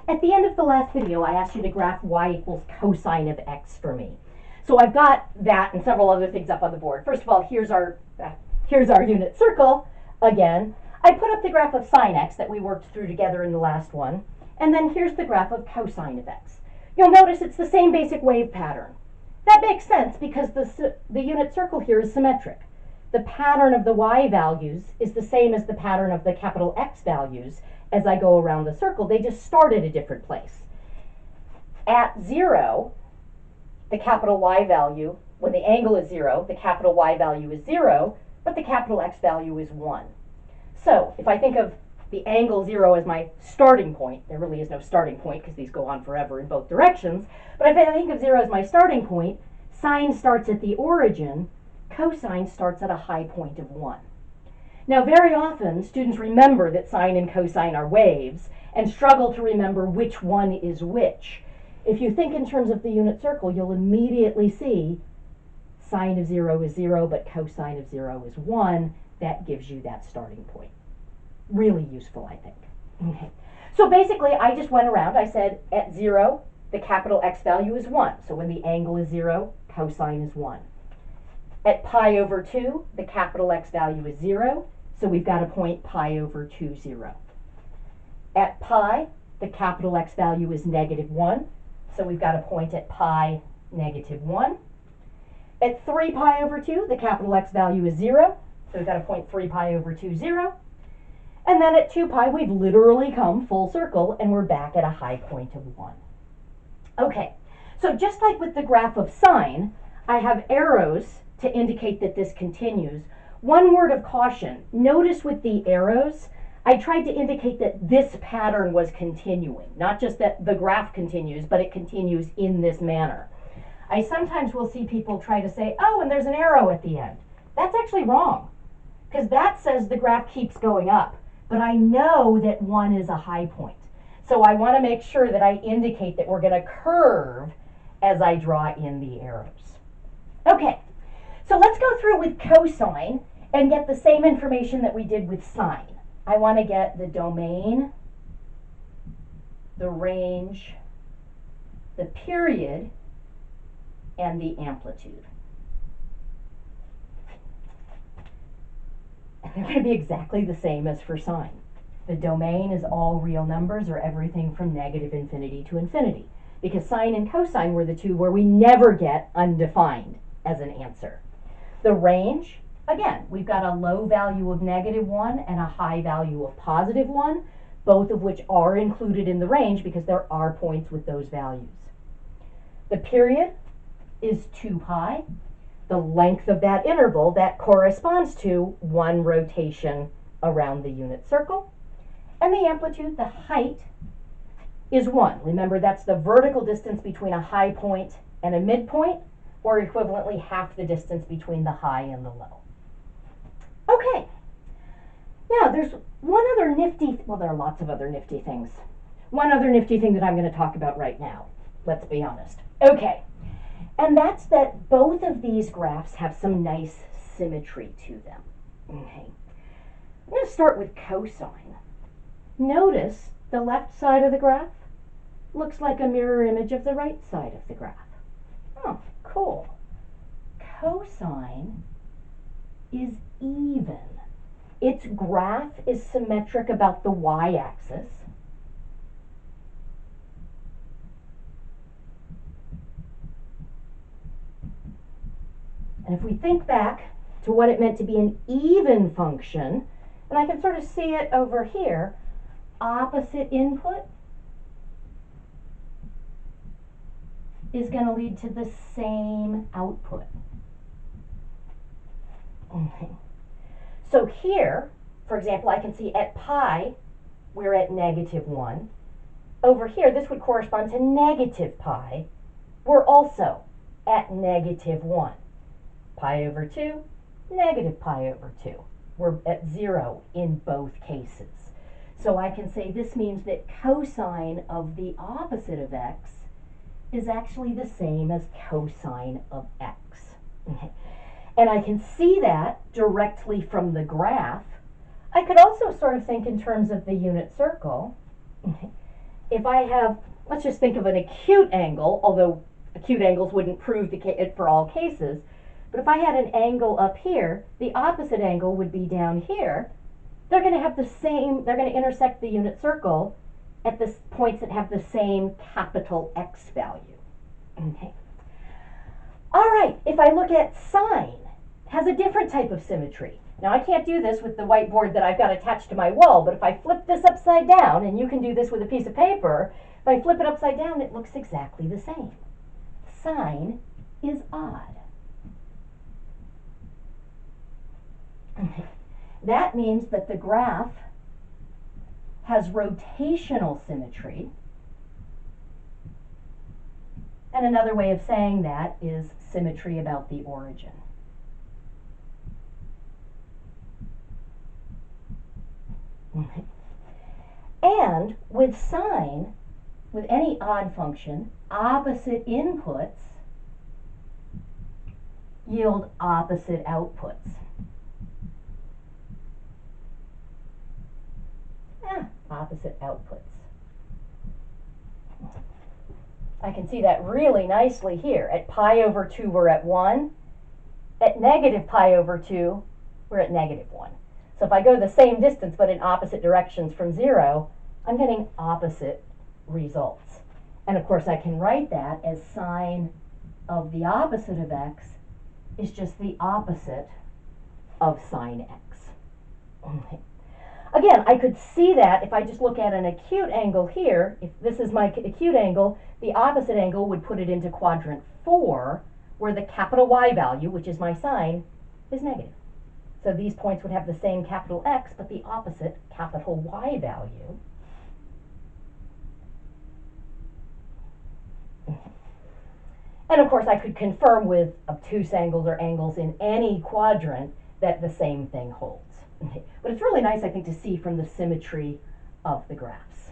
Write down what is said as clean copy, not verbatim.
At the end of the last video, I asked you to graph y equals cosine of x for me. So I've got that and several other things up on the board. First of all, here's our unit circle again. I put up the graph of sine x that we worked through together in the last one. And then here's the graph of cosine of x. You'll notice it's the same basic wave pattern. That makes sense because the unit circle here is symmetric. The pattern of the y values is the same as the pattern of the capital X values as I go around the circle. They just start at a different place. At 0, the capital Y value, when the angle is 0, the capital Y value is 0, but the capital X value is 1. So if I think of the angle 0 as my starting point, there really is no starting point because these go on forever in both directions, but if I think of 0 as my starting point, sine starts at the origin, cosine starts at a high point of 1. Now, very often, students remember that sine and cosine are waves and struggle to remember which one is which. If you think in terms of the unit circle, you'll immediately see sine of 0 is 0, but cosine of 0 is 1. That gives you that starting point. Really useful, I think. Okay. So basically, I just went around. I said at 0, the capital X value is 1. So when the angle is 0, cosine is 1. At pi over 2, the capital X value is 0. So we've got a point pi over 2, 0. At pi, the capital X value is negative 1. So we've got a point at pi, negative 1. At 3 pi over 2, the capital X value is 0. So we've got a point 3 pi over 2, 0. And then at 2 pi, we've literally come full circle, and we're back at a high point of 1. Okay, so just like with the graph of sine, I have arrows to indicate that this continues. One word of caution, notice with the arrows, I tried to indicate that this pattern was continuing, not just that the graph continues, but it continues in this manner. I sometimes will see people try to say, oh, and there's an arrow at the end. That's actually wrong, because that says the graph keeps going up, but I know that 1 is a high point. So I want to make sure that I indicate that we're going to curve as I draw in the arrows. Okay, so let's go through with cosine and get the same information that we did with sine. I want to get the domain, the range, the period, and the amplitude. And they're going to be exactly the same as for sine. The domain is all real numbers, or everything from negative infinity to infinity, because sine and cosine were the two where we never get undefined as an answer. The range, again, we've got a low value of negative 1 and a high value of positive 1, both of which are included in the range because there are points with those values. The period is 2 pi. The length of that interval, that corresponds to 1 rotation around the unit circle. And the amplitude, the height, is 1. Remember, that's the vertical distance between a high point and a midpoint, or equivalently half the distance between the high and the low. Okay, now there's one other nifty, well, there are lots of other nifty things. One other nifty thing that I'm going to talk about right now, let's be honest. Okay, and that's that both of these graphs have some nice symmetry to them. Okay, I'm going to start with cosine. Notice the left side of the graph looks like a mirror image of the right side of the graph. Oh, cool. Cosine is even. Its graph is symmetric about the y-axis. And if we think back to what it meant to be an even function, and I can sort of see it over here, opposite input is going to lead to the same output. Okay. So here, for example, I can see at pi, we're at negative 1. Over here, this would correspond to negative pi. We're also at negative 1. Pi over 2, negative pi over 2. We're at 0 in both cases. So I can say this means that cosine of the opposite of x is actually the same as cosine of x. Okay. And I can see that directly from the graph. I could also sort of think in terms of the unit circle. Okay. if I have, let's just think of an acute angle, although acute angles wouldn't prove it for all cases, but if I had an angle up here, the opposite angle would be down here. They're going to have the same, they're going to intersect the unit circle at the points that have the same capital X value. Okay. All right, if I look at sine, it has a different type of symmetry. Now I can't do this with the whiteboard that I've got attached to my wall, but if I flip this upside down, and you can do this with a piece of paper, if I flip it upside down, it looks exactly the same. Sine is odd. Okay. That means that the graph has rotational symmetry. And another way of saying that is symmetry about the origin. Okay. And with sine, with any odd function, opposite inputs yield opposite outputs. Opposite outputs. I can see that really nicely here. At pi over 2, we're at 1. At negative pi over 2, we're at negative 1. So if I go the same distance but in opposite directions from 0, I'm getting opposite results. And of course I can write that as sine of the opposite of x is just the opposite of sine x. Okay. Again, I could see that if I just look at an acute angle here. If this is my acute angle, the opposite angle would put it into quadrant 4, where the capital Y value, which is my sine, is negative. So these points would have the same capital X, but the opposite capital Y value. And of course, I could confirm with obtuse angles or angles in any quadrant that the same thing holds. Okay. But it's really nice, I think, to see from the symmetry of the graphs.